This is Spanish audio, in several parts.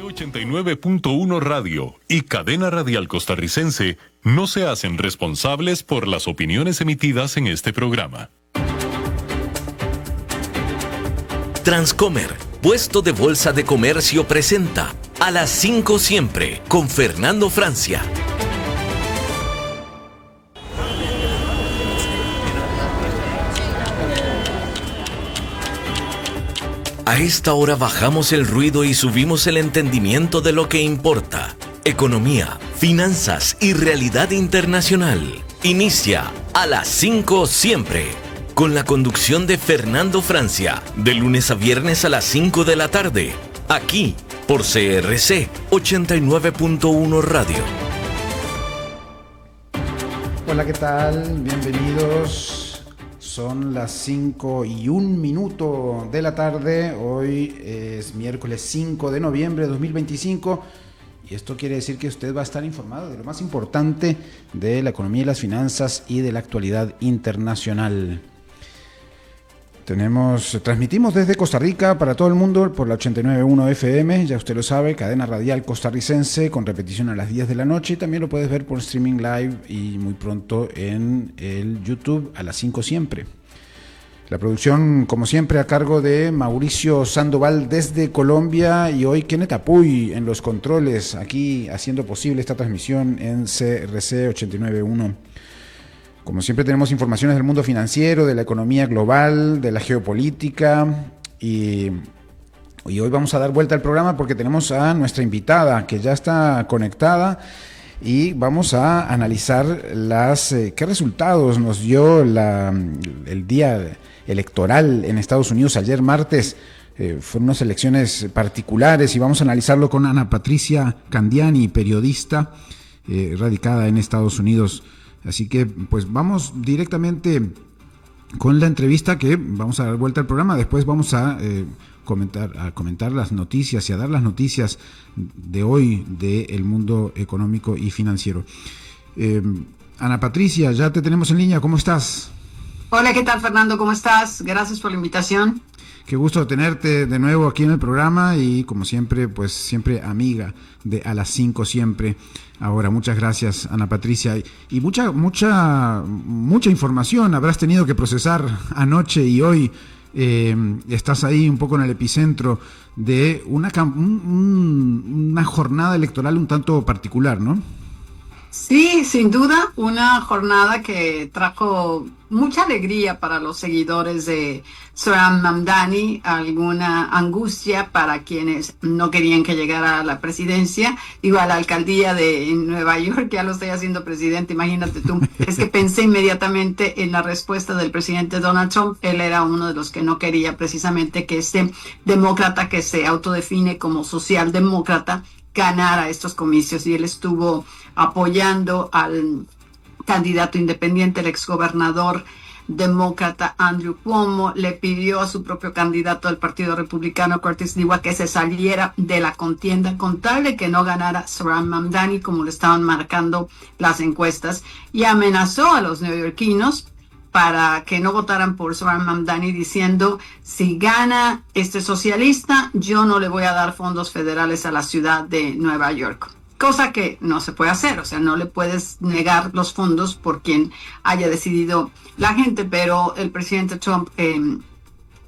89.1 Radio y Cadena Radial Costarricense no se hacen responsables por las opiniones emitidas en este programa. Transcomer, puesto de bolsa de comercio, presenta A las 5 siempre con Fernando Francia. A esta hora bajamos el ruido y subimos el entendimiento de lo que importa. Economía, finanzas y realidad internacional. Inicia A las 5 siempre, con la conducción de Fernando Francia, de lunes a viernes a las 5 de la tarde, aquí por CRC 89.1 Radio. Hola, ¿qué tal? Bienvenidos. Son las 5:01 de la tarde. Hoy es miércoles 5 de noviembre de 2025. Y esto quiere decir que usted va a estar informado de lo más importante de la economía y las finanzas y de la actualidad internacional. Transmitimos desde Costa Rica para todo el mundo por la 89.1 FM, ya usted lo sabe, cadena radial costarricense con repetición a las 10 de la noche, y también lo puedes ver por streaming live y muy pronto en el YouTube a las 5 siempre. La producción, como siempre, a cargo de Mauricio Sandoval desde Colombia, y hoy Kenneth Apuy en los controles, aquí haciendo posible esta transmisión en CRC 89.1. Como siempre, tenemos informaciones del mundo financiero, de la economía global, de la geopolítica, y hoy vamos a dar vuelta al programa porque tenemos a nuestra invitada que ya está conectada, y vamos a analizar qué resultados nos dio el día electoral en Estados Unidos ayer martes. Fueron unas elecciones particulares y vamos a analizarlo con Ana Patricia Candiani, periodista radicada en Estados Unidos. Así que pues vamos directamente con la entrevista, que vamos a dar vuelta al programa. Después vamos a comentar las noticias y a dar las noticias de hoy del mundo económico y financiero. Ana Patricia, ya te tenemos en línea. ¿Cómo estás? Hola, ¿qué tal, Fernando? ¿Cómo estás? Gracias por la invitación. Qué gusto tenerte de nuevo aquí en el programa, y como siempre, pues siempre amiga de A las 5 siempre. Ahora, muchas gracias, Ana Patricia. Y mucha información habrás tenido que procesar anoche y hoy. Estás ahí un poco en el epicentro de una jornada electoral un tanto particular, ¿no? Sí, sin duda, una jornada que trajo mucha alegría para los seguidores de Zohran Mamdani, alguna angustia para quienes no querían que llegara a la presidencia, digo, a la alcaldía de Nueva York. Ya lo estoy haciendo presidente, imagínate tú. Es que pensé inmediatamente en la respuesta del presidente Donald Trump. Él era uno de los que no quería precisamente que este demócrata que se autodefine como socialdemócrata ganara estos comicios, y él estuvo apoyando al candidato independiente, el exgobernador demócrata Andrew Cuomo. Le pidió a su propio candidato del Partido Republicano, Curtis Sliwa, que se saliera de la contienda con tal de que no ganara Zohran Mamdani, como lo estaban marcando las encuestas, y amenazó a los neoyorquinos para que no votaran por Zohran Mamdani, diciendo: si gana este socialista, yo no le voy a dar fondos federales a la ciudad de Nueva York. Cosa que no se puede hacer, o sea, no le puedes negar los fondos por quien haya decidido la gente, pero el presidente Trump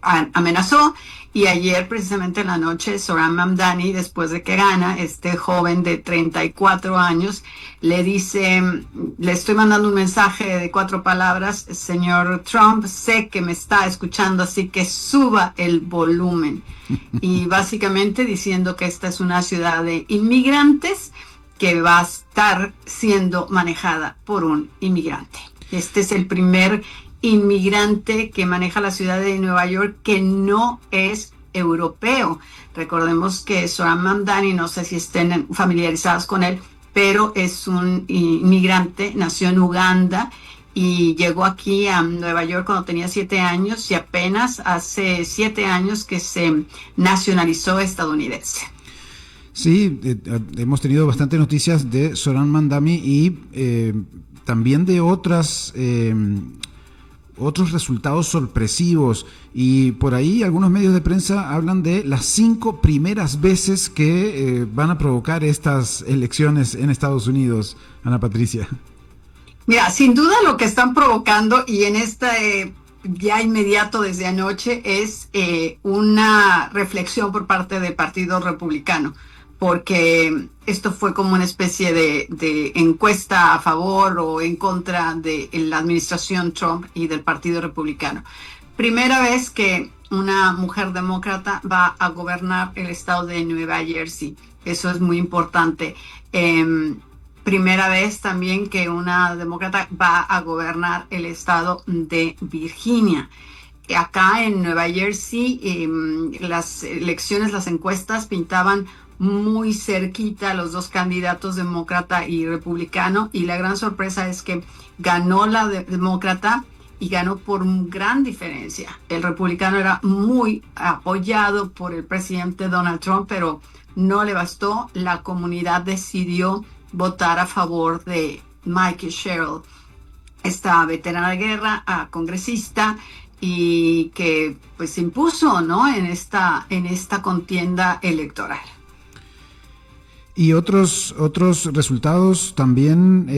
amenazó. Y ayer, precisamente en la noche, Zohran Mamdani, después de que gana, este joven de 34 años, le dice: le estoy mandando un mensaje de 4 palabras, señor Trump, sé que me está escuchando, así que suba el volumen. Y básicamente diciendo que esta es una ciudad de inmigrantes que va a estar siendo manejada por un inmigrante. Este es el primer inmigrante que maneja la ciudad de Nueva York que no es europeo. Recordemos que Zohran Mamdani, no sé si estén familiarizados con él, pero es un inmigrante, nació en Uganda y llegó aquí a Nueva York cuando tenía 7 años, y apenas hace 7 años que se nacionalizó estadounidense. Sí, hemos tenido bastantes noticias de Zohran Mamdani y también de otras otros resultados sorpresivos, y por ahí algunos medios de prensa hablan de las 5 primeras veces que van a provocar estas elecciones en Estados Unidos, Ana Patricia. Mira, sin duda lo que están provocando, y en este ya inmediato desde anoche, es una reflexión por parte del Partido Republicano, porque esto fue como una especie de encuesta a favor o en contra de la administración Trump y del Partido Republicano. Primera vez que una mujer demócrata va a gobernar el estado de Nueva Jersey. Eso es muy importante. Primera vez también que una demócrata va a gobernar el estado de Virginia. Acá en Nueva Jersey, las elecciones, las encuestas pintaban muy cerquita a los dos candidatos, demócrata y republicano, y la gran sorpresa es que ganó la demócrata y ganó por gran diferencia. El republicano era muy apoyado por el presidente Donald Trump, pero no le bastó. La comunidad decidió votar a favor de Michael Sherrill, esta veterana de guerra, congresista, y que pues se impuso, ¿no?, en esta contienda electoral. Y otros resultados también,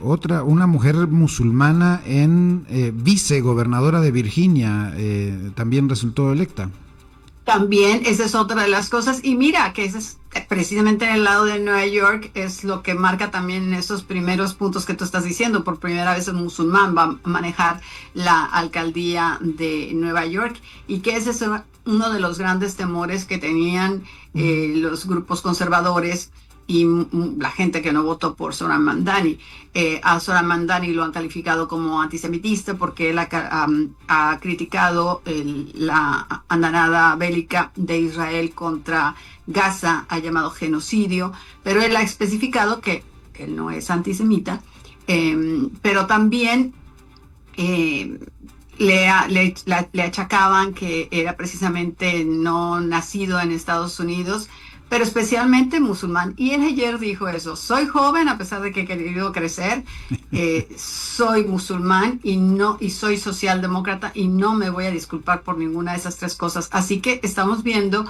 una mujer musulmana en vicegobernadora de Virginia también resultó electa. También esa es otra de las cosas, y mira que ese es precisamente en el lado de Nueva York, es lo que marca también esos primeros puntos que tú estás diciendo. Por primera vez un musulmán va a manejar la alcaldía de Nueva York, y que ese es uno de los grandes temores que tenían los grupos conservadores y la gente que no votó por Zohran Mamdani. A Zohran Mamdani lo han calificado como antisemitista porque él ha criticado la andanada bélica de Israel contra Gaza, ha llamado genocidio, pero él ha especificado que él no es antisemita, pero también le achacaban que era precisamente no nacido en Estados Unidos, pero especialmente musulmán. Y él ayer dijo eso: soy joven a pesar de que he querido crecer, soy musulmán y soy socialdemócrata, y no me voy a disculpar por ninguna de esas tres cosas. Así que estamos viendo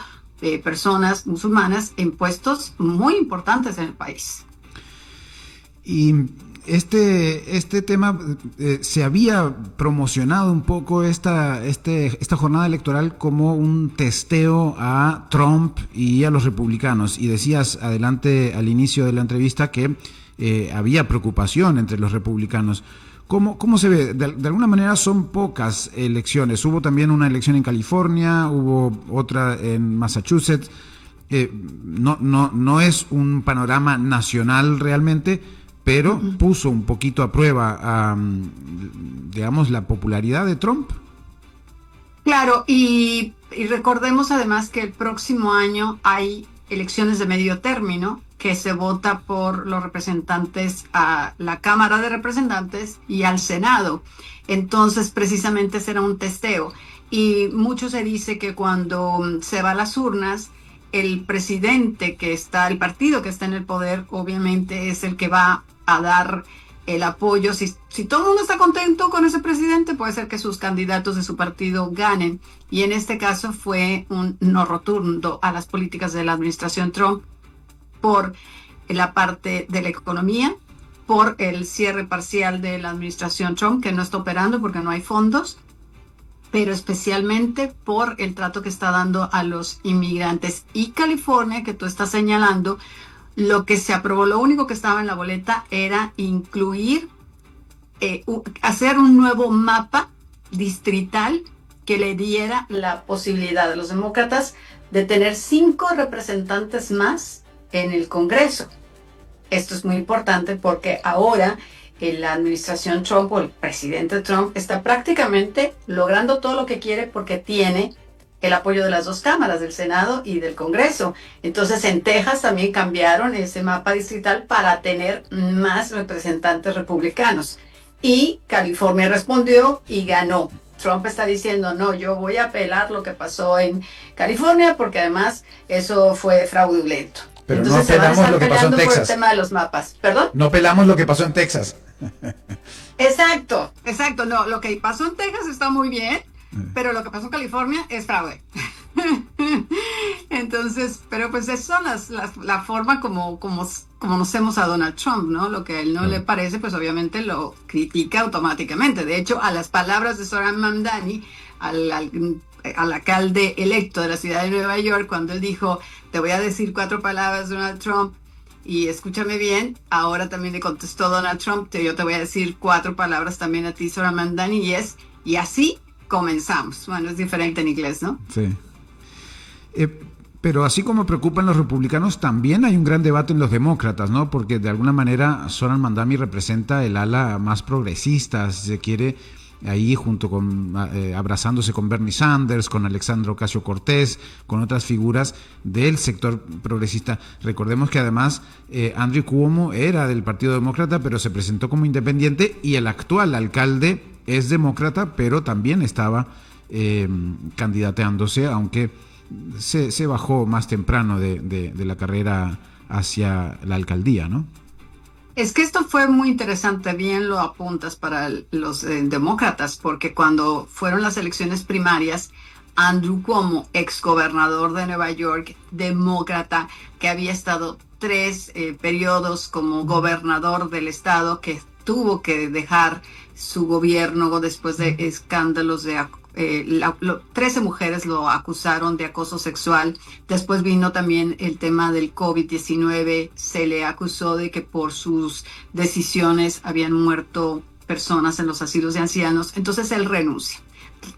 personas musulmanas en puestos muy importantes en el país. Y este tema se había promocionado un poco esta jornada electoral como un testeo a Trump y a los republicanos, y decías adelante al inicio de la entrevista que había preocupación entre los republicanos. ¿Cómo se ve? De alguna manera son pocas elecciones. Hubo también una elección en California, hubo otra en Massachusetts. No es un panorama nacional realmente, pero puso un poquito a prueba, digamos, la popularidad de Trump. Claro, y recordemos además que el próximo año hay elecciones de medio término, que se vota por los representantes a la Cámara de Representantes y al Senado. Entonces, precisamente será un testeo. Y mucho se dice que cuando se va a las urnas, el presidente el partido que está en el poder, obviamente es el que va a dar el apoyo. Si todo el mundo está contento con ese presidente, puede ser que sus candidatos de su partido ganen. Y en este caso fue un no rotundo a las políticas de la administración Trump por la parte de la economía, por el cierre parcial de la administración Trump, que no está operando porque no hay fondos, pero especialmente por el trato que está dando a los inmigrantes. Y California, que tú estás señalando, lo que se aprobó, lo único que estaba en la boleta era incluir, hacer un nuevo mapa distrital que le diera la posibilidad a los demócratas de tener 5 representantes más en el Congreso. Esto es muy importante porque ahora la administración Trump o el presidente Trump está prácticamente logrando todo lo que quiere porque tiene el apoyo de las dos cámaras, del Senado y del Congreso. Entonces en Texas también cambiaron ese mapa distrital para tener más representantes republicanos. Y California respondió y ganó. Trump está diciendo: no, yo voy a apelar lo que pasó en California porque además eso fue fraudulento. Pero entonces no pelamos lo que pasó en Texas. Por el tema de los mapas. ¿Perdón? No pelamos lo que pasó en Texas. Exacto, exacto. No, lo que pasó en Texas está muy bien, pero lo que pasó en California es fraude. Entonces, pero pues eso son la forma como conocemos a Donald Trump, ¿no? Lo que a él no le parece, pues obviamente lo critica automáticamente. De hecho, a las palabras de Zohran Mamdani, al alcalde electo de la ciudad de Nueva York, cuando él dijo, te voy a decir 4 palabras, Donald Trump, y escúchame bien, ahora también le contestó Donald Trump, yo te voy a decir 4 palabras también a ti, Zohran Mamdani, y así comenzamos. Bueno, es diferente en inglés, ¿no? Sí. Pero así como preocupan los republicanos, también hay un gran debate en los demócratas, ¿no? Porque de alguna manera Zohran Mamdani representa el ala más progresista, si se quiere, ahí junto con, abrazándose con Bernie Sanders, con Alexandra Ocasio-Cortez, con otras figuras del sector progresista. Recordemos que además Andrew Cuomo era del Partido Demócrata, pero se presentó como independiente, y el actual alcalde es demócrata, pero también estaba candidateándose, aunque se bajó más temprano de la carrera hacia la alcaldía, ¿no? Es que esto fue muy interesante, bien lo apuntas para los demócratas, porque cuando fueron las elecciones primarias, Andrew Cuomo, exgobernador de Nueva York, demócrata, que había estado 3 periodos como gobernador del estado, que tuvo que dejar su gobierno después de escándalos de 13 mujeres lo acusaron de acoso sexual. Después vino también el tema del COVID-19. Se le acusó de que por sus decisiones habían muerto personas en los asilos de ancianos. Entonces él renuncia.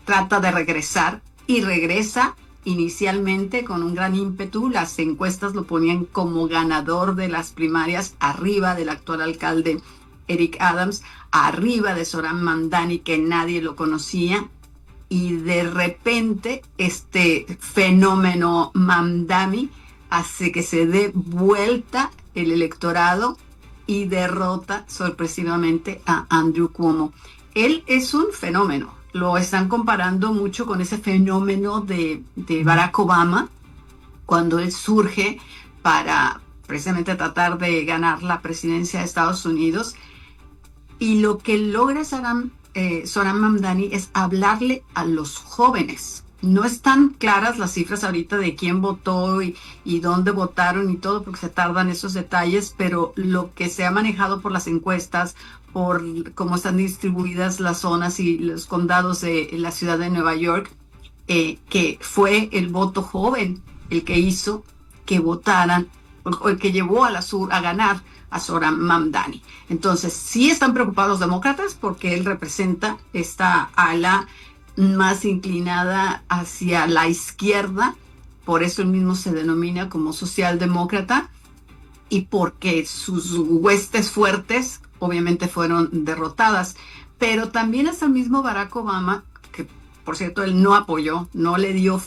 Trata de regresar y regresa inicialmente con un gran ímpetu. Las encuestas lo ponían como ganador de las primarias, arriba del actual alcalde Eric Adams, arriba de Zohran Mamdani, que nadie lo conocía. Y de repente este fenómeno Mamdani hace que se dé vuelta el electorado y derrota sorpresivamente a Andrew Cuomo. Él es un fenómeno. Lo están comparando mucho con ese fenómeno de Barack Obama, cuando él surge para precisamente tratar de ganar la presidencia de Estados Unidos. Y lo que logra Zohran Mamdani es hablarle a los jóvenes. No están claras las cifras ahorita de quién votó y dónde votaron y todo, porque se tardan esos detalles, pero lo que se ha manejado por las encuestas, por cómo están distribuidas las zonas y los condados de la ciudad de Nueva York, que fue el voto joven el que hizo que votaran, o el que llevó a ganar a Zohran Mamdani. Entonces, sí están preocupados los demócratas porque él representa esta ala más inclinada hacia la izquierda, por eso él mismo se denomina como socialdemócrata, y porque sus huestes fuertes obviamente fueron derrotadas. Pero también hasta el mismo Barack Obama, que por cierto él no apoyó, no le dio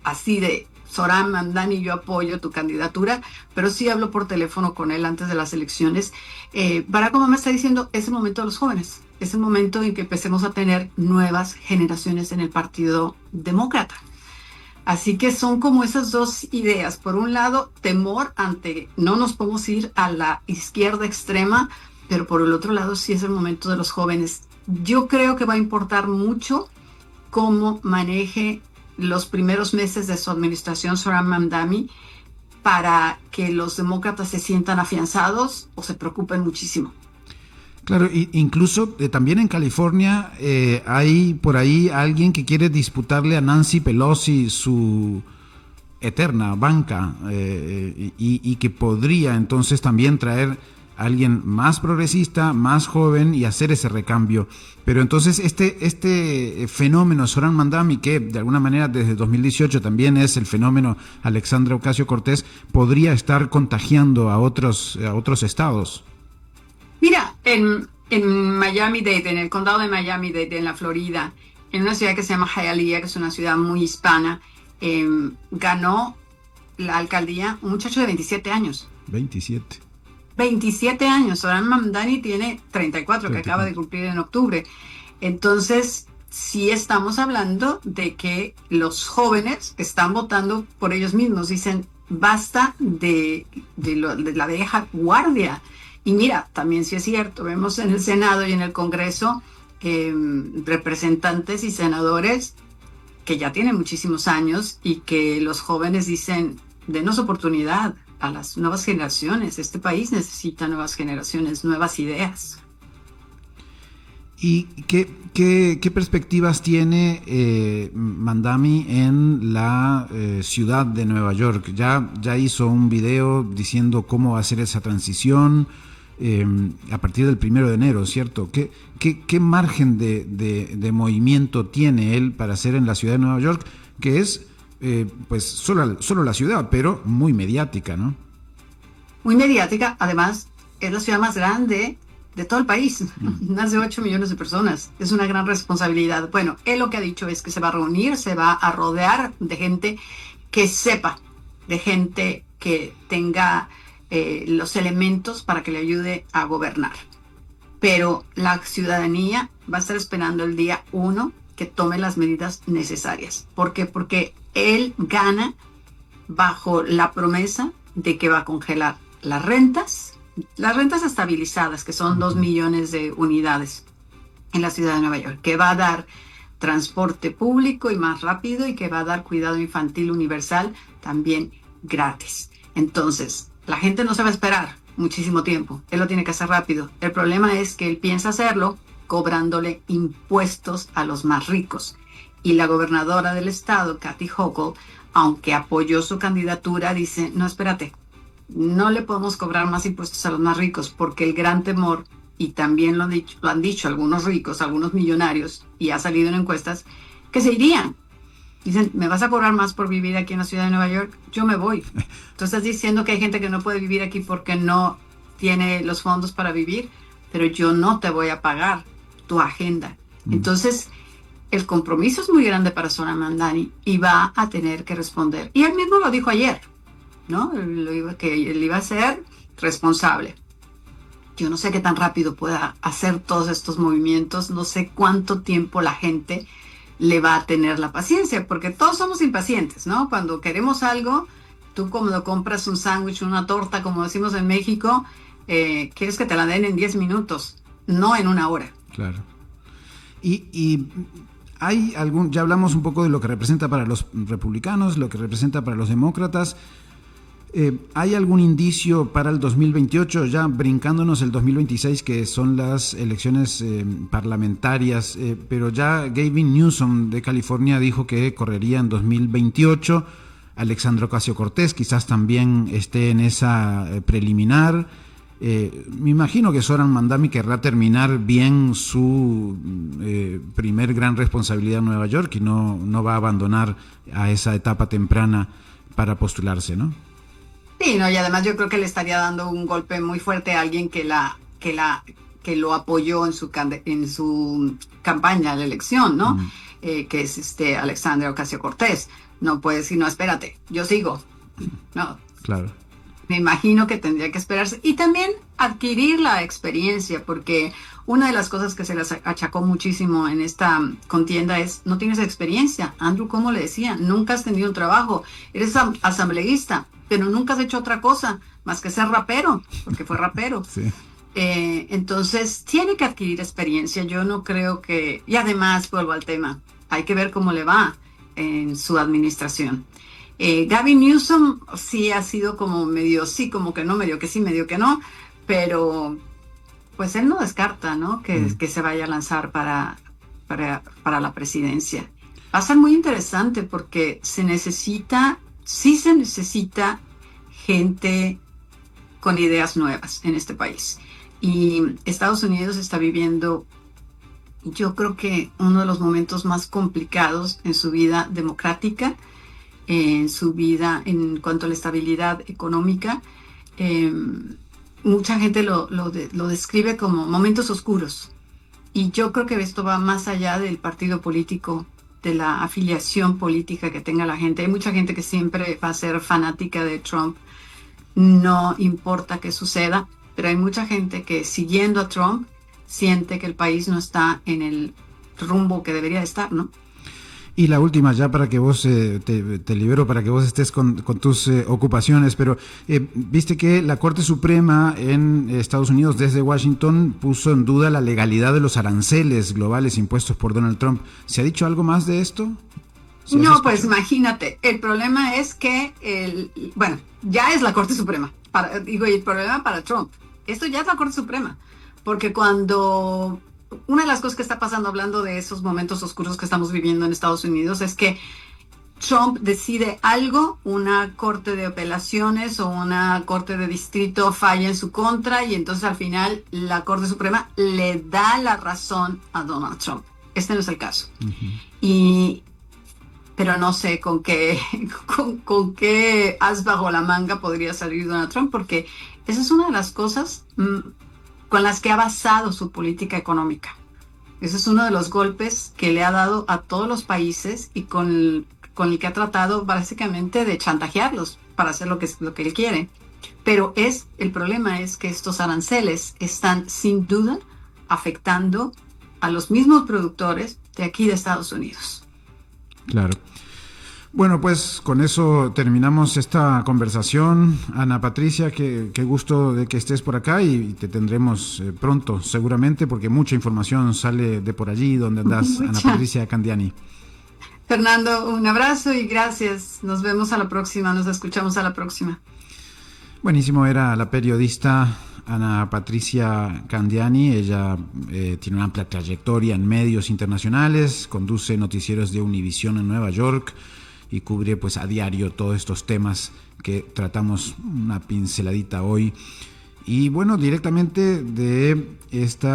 así de Zohran Mamdani, yo apoyo tu candidatura, pero sí hablo por teléfono con él antes de las elecciones. Barack Obama está diciendo, es el momento de los jóvenes, es el momento en que empecemos a tener nuevas generaciones en el Partido Demócrata. Así que son como esas dos ideas. Por un lado, temor ante no nos podemos ir a la izquierda extrema, pero por el otro lado sí es el momento de los jóvenes. Yo creo que va a importar mucho cómo maneje los primeros meses de su administración Zohran Mamdani para que los demócratas se sientan afianzados o se preocupen muchísimo. Claro, incluso también en California hay por ahí alguien que quiere disputarle a Nancy Pelosi su eterna banca y que podría entonces también traer a alguien más progresista, más joven y hacer ese recambio. Pero entonces este fenómeno Zohran Mamdani, que de alguna manera desde 2018 también es el fenómeno Alexandra Ocasio-Cortez, podría estar contagiando a otros estados. Mira, en Miami-Dade, en el condado de Miami-Dade, en la Florida, en una ciudad que se llama Hialeah, que es una ciudad muy hispana, ganó la alcaldía un muchacho de 27 años. 27 años. Zohran Mamdani tiene 34, que acaba de cumplir en octubre. Entonces, sí estamos hablando de que los jóvenes están votando por ellos mismos. Dicen, basta de la vieja guardia. Y mira, también sí es cierto, vemos en el Senado y en el Congreso representantes y senadores que ya tienen muchísimos años y que los jóvenes dicen, denos oportunidad a las nuevas generaciones. Este país necesita nuevas generaciones, nuevas ideas. ¿Y qué perspectivas tiene Mamdani en la ciudad de Nueva York? Ya hizo un video diciendo cómo va a ser esa transición a partir del 1 de enero, ¿cierto? ¿Qué margen de movimiento tiene él para hacer en la ciudad de Nueva York, que es pues solo la ciudad, pero muy mediática, ¿no? Muy mediática, además es la ciudad más grande de todo el país, más de 8 millones de personas. Es una gran responsabilidad. Bueno, él lo que ha dicho es que se va a reunir, se va a rodear de gente que sepa, de gente que tenga los elementos para que le ayude a gobernar. Pero la ciudadanía va a estar esperando el día 1 que tome las medidas necesarias. ¿Por qué? Porque él gana bajo la promesa de que va a congelar las rentas estabilizadas, que son 2 millones de unidades en la ciudad de Nueva York, que va a dar transporte público y más rápido, y que va a dar cuidado infantil universal también gratis. Entonces, la gente no se va a esperar muchísimo tiempo, él lo tiene que hacer rápido. El problema es que él piensa hacerlo cobrándole impuestos a los más ricos. Y la gobernadora del estado, Kathy Hochul, aunque apoyó su candidatura, dice, no, espérate, no le podemos cobrar más impuestos a los más ricos, porque el gran temor, y también lo han dicho algunos ricos, algunos millonarios, y ha salido en encuestas, que se irían. Dicen, ¿me vas a cobrar más por vivir aquí en la ciudad de Nueva York? Yo me voy. Tú estás diciendo que hay gente que no puede vivir aquí porque no tiene los fondos para vivir, pero yo no te voy a pagar tu agenda. Entonces, el compromiso es muy grande para Zohran Mamdani y va a tener que responder. Y él mismo lo dijo ayer, ¿no? Que él iba a ser responsable. Yo no sé qué tan rápido pueda hacer todos estos movimientos, no sé cuánto tiempo la gente le va a tener la paciencia, porque todos somos impacientes, ¿no? Cuando queremos algo, tú cuando compras un sándwich, una torta, como decimos en México, quieres que te la den en 10 minutos, no en 1 hora. Claro. Y hay ya hablamos un poco de lo que representa para los republicanos, lo que representa para los demócratas. ¿Hay algún indicio para el 2028, ya brincándonos el 2026, que son las elecciones parlamentarias? Pero ya Gavin Newsom de California dijo que correría en 2028. Alexandria Ocasio-Cortez quizás también esté en esa preliminar. Me imagino que Zohran Mamdani querrá terminar bien su primer gran responsabilidad en Nueva York y no va a abandonar a esa etapa temprana para postularse, ¿no? Sí, no, y además yo creo que le estaría dando un golpe muy fuerte a alguien que lo apoyó en su campaña a la elección, ¿no? Que es Alexandria Ocasio-Cortez. No puede decir, no, espérate, yo sigo. No. Claro. Me imagino que tendría que esperarse. Y también adquirir la experiencia, porque una de las cosas que se les achacó muchísimo en esta contienda es, no tienes experiencia. Andrew, ¿cómo le decía? Nunca has tenido un trabajo. Eres asambleísta, pero nunca has hecho otra cosa más que ser rapero, porque fue rapero. Sí. Entonces, tiene que adquirir experiencia. Yo no creo que... Y además, vuelvo al tema, hay que ver cómo le va en su administración. Gavin Newsom sí ha sido como medio sí, como que no, medio que sí, medio que no, pero pues él no descarta, ¿no? Que se vaya a lanzar para la presidencia. Va a ser muy interesante porque se necesita gente con ideas nuevas en este país. Y Estados Unidos está viviendo, yo creo que uno de los momentos más complicados en su vida democrática, en su vida en cuanto a la estabilidad económica. Mucha gente lo describe como momentos oscuros. Y yo creo que esto va más allá del partido político, de la afiliación política que tenga la gente. Hay mucha gente que siempre va a ser fanática de Trump, no importa qué suceda, pero hay mucha gente que siguiendo a Trump siente que el país no está en el rumbo que debería estar, ¿no? Y la última ya para que vos, te libero para que vos estés con tus ocupaciones, pero viste que la Corte Suprema en Estados Unidos desde Washington puso en duda la legalidad de los aranceles globales impuestos por Donald Trump. ¿Se ha dicho algo más de esto? No, pues imagínate, el problema es que, ya es la Corte Suprema, y el problema para Trump, esto ya es la Corte Suprema, porque una de las cosas que está pasando, hablando de esos momentos oscuros que estamos viviendo en Estados Unidos, es que Trump decide algo, una corte de apelaciones o una corte de distrito falla en su contra y entonces al final la Corte Suprema le da la razón a Donald Trump. Este no es el caso. Uh-huh. Pero no sé con qué as bajo la manga podría salir Donald Trump, porque esa es una de las cosas con las que ha basado su política económica. Ese es uno de los golpes que le ha dado a todos los países y con el que ha tratado básicamente de chantajearlos para hacer lo que él quiere. Pero el problema es que estos aranceles están sin duda afectando a los mismos productores de aquí de Estados Unidos. Claro. Bueno, pues con eso terminamos esta conversación. Ana Patricia, qué gusto de que estés por acá y te tendremos pronto, seguramente, porque mucha información sale de por allí donde andás, Ana Patricia Candiani. Fernando, un abrazo y gracias. Nos vemos a la próxima, nos escuchamos a la próxima. Buenísimo, era la periodista Ana Patricia Candiani. Ella tiene una amplia trayectoria en medios internacionales, conduce noticieros de Univisión en Nueva York y cubre pues a diario todos estos temas que tratamos una pinceladita hoy. Y bueno, directamente de este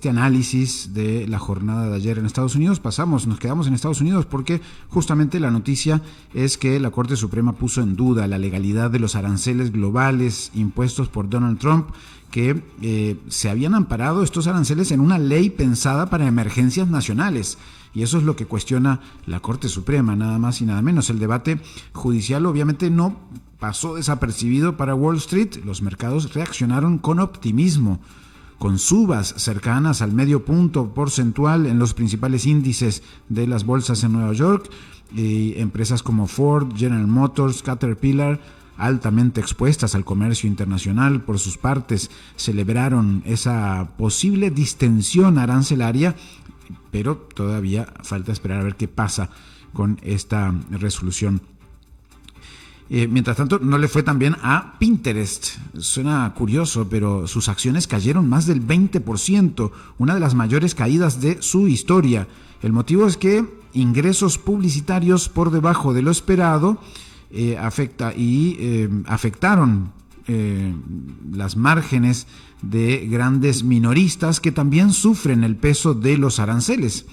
análisis de la jornada de ayer en Estados Unidos, nos quedamos en Estados Unidos porque justamente la noticia es que la Corte Suprema puso en duda la legalidad de los aranceles globales impuestos por Donald Trump, que se habían amparado estos aranceles en una ley pensada para emergencias nacionales. Y eso es lo que cuestiona la Corte Suprema, nada más y nada menos. El debate judicial obviamente no pasó desapercibido para Wall Street. Los mercados reaccionaron con optimismo, con subas cercanas al 0,5 punto porcentual en los principales índices de las bolsas en Nueva York. Y empresas como Ford, General Motors, Caterpillar, altamente expuestas al comercio internacional, por sus partes, celebraron esa posible distensión arancelaria, pero todavía falta esperar a ver qué pasa con esta resolución. Mientras tanto, no le fue tan bien a Pinterest. Suena curioso, pero sus acciones cayeron más del 20%, una de las mayores caídas de su historia. El motivo es que ingresos publicitarios por debajo de lo esperado afectaron las márgenes de grandes minoristas que también sufren el peso de los aranceles.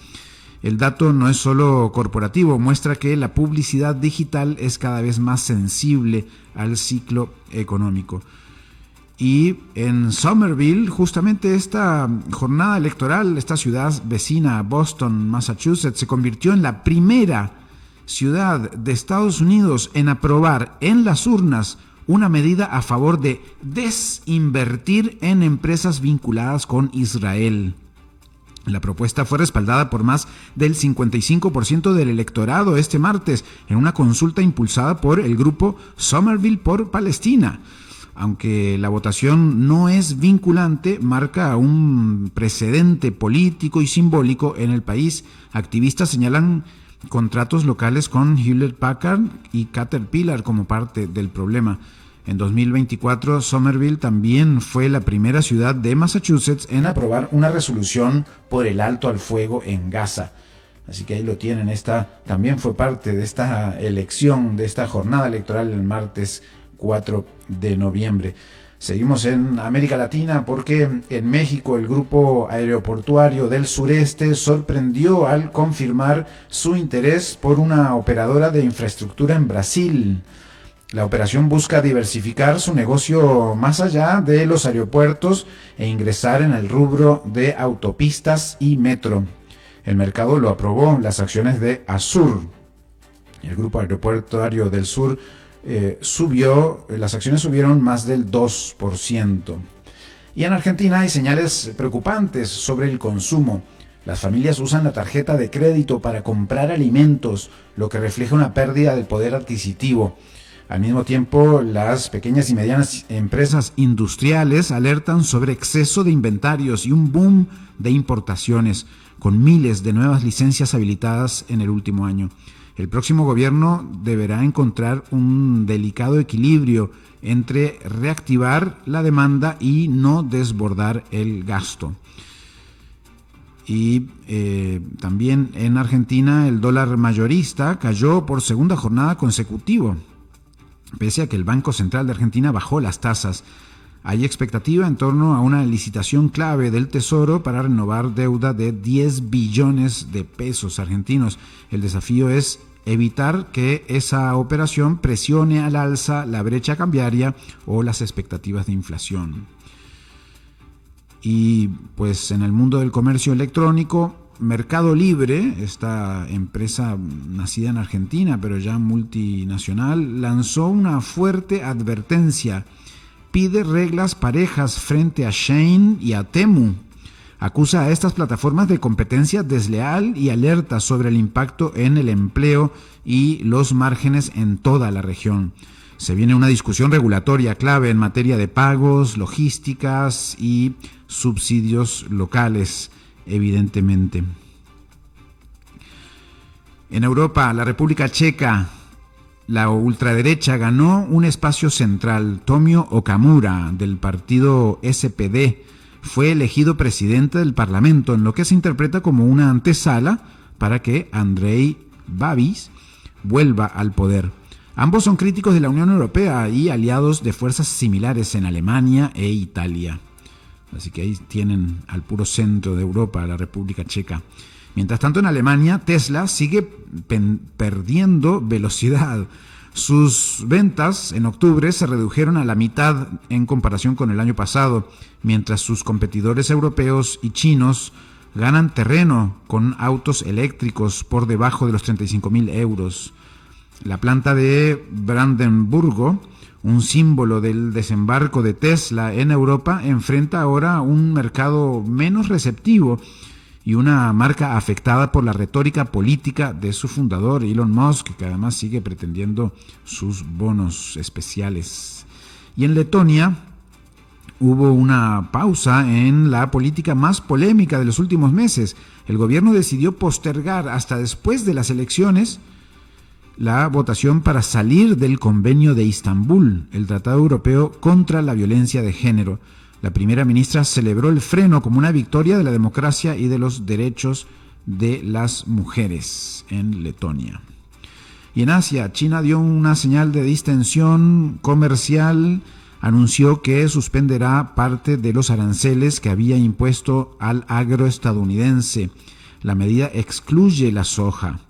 El dato no es solo corporativo, muestra que la publicidad digital es cada vez más sensible al ciclo económico. Y en Somerville, justamente esta jornada electoral, esta ciudad vecina a Boston, Massachusetts, se convirtió en la primera ciudad de Estados Unidos en aprobar en las urnas una medida a favor de desinvertir en empresas vinculadas con Israel. La propuesta fue respaldada por más del 55% del electorado este martes en una consulta impulsada por el grupo Somerville por Palestina. Aunque la votación no es vinculante, marca un precedente político y simbólico en el país. Activistas señalan contratos locales con Hewlett Packard y Caterpillar como parte del problema. En 2024, Somerville también fue la primera ciudad de Massachusetts en aprobar una resolución por el alto al fuego en Gaza. Así que ahí lo tienen, esta también fue parte de esta elección, de esta jornada electoral el martes 4 de noviembre. Seguimos en América Latina porque en México el Grupo Aeroportuario del Sureste sorprendió al confirmar su interés por una operadora de infraestructura en Brasil. La operación busca diversificar su negocio más allá de los aeropuertos e ingresar en el rubro de autopistas y metro. El mercado lo aprobó, las acciones de Azur. El Grupo Aeroportuario del Sur las acciones subieron más del 2%. Y en Argentina hay señales preocupantes sobre el consumo. Las familias usan la tarjeta de crédito para comprar alimentos, lo que refleja una pérdida del poder adquisitivo. Al mismo tiempo, las pequeñas y medianas empresas industriales alertan sobre exceso de inventarios y un boom de importaciones, con miles de nuevas licencias habilitadas en el último año. El próximo gobierno deberá encontrar un delicado equilibrio entre reactivar la demanda y no desbordar el gasto. Y también en Argentina el dólar mayorista cayó por segunda jornada consecutiva, pese a que el Banco Central de Argentina bajó las tasas. Hay expectativa en torno a una licitación clave del Tesoro para renovar deuda de 10 billones de pesos argentinos. El desafío es evitar que esa operación presione al alza la brecha cambiaria o las expectativas de inflación. Y pues en el mundo del comercio electrónico, Mercado Libre, esta empresa nacida en Argentina pero ya multinacional, lanzó una fuerte advertencia. Pide reglas parejas frente a Shein y a Temu. Acusa a estas plataformas de competencia desleal y alerta sobre el impacto en el empleo y los márgenes en toda la región. Se viene una discusión regulatoria clave en materia de pagos, logísticas y subsidios locales, evidentemente. En Europa, la República Checa, la ultraderecha ganó un espacio central. Tomio Okamura, del partido SPD, fue elegido presidente del Parlamento, en lo que se interpreta como una antesala para que Andrej Babis vuelva al poder. Ambos son críticos de la Unión Europea y aliados de fuerzas similares en Alemania e Italia. Así que ahí tienen al puro centro de Europa, la República Checa. Mientras tanto, en Alemania, Tesla sigue perdiendo velocidad. Sus ventas en octubre se redujeron a la mitad en comparación con el año pasado, mientras sus competidores europeos y chinos ganan terreno con autos eléctricos por debajo de los 35.000 euros. La planta de Brandenburgo, un símbolo del desembarco de Tesla en Europa, enfrenta ahora un mercado menos receptivo y una marca afectada por la retórica política de su fundador, Elon Musk, que además sigue pretendiendo sus bonos especiales. Y en Letonia hubo una pausa en la política más polémica de los últimos meses. El gobierno decidió postergar hasta después de las elecciones la votación para salir del Convenio de Istambul, el Tratado Europeo contra la Violencia de Género. La primera ministra celebró el freno como una victoria de la democracia y de los derechos de las mujeres en Letonia. Y en Asia, China dio una señal de distensión comercial, anunció que suspenderá parte de los aranceles que había impuesto al agro estadounidense. La medida excluye la soja,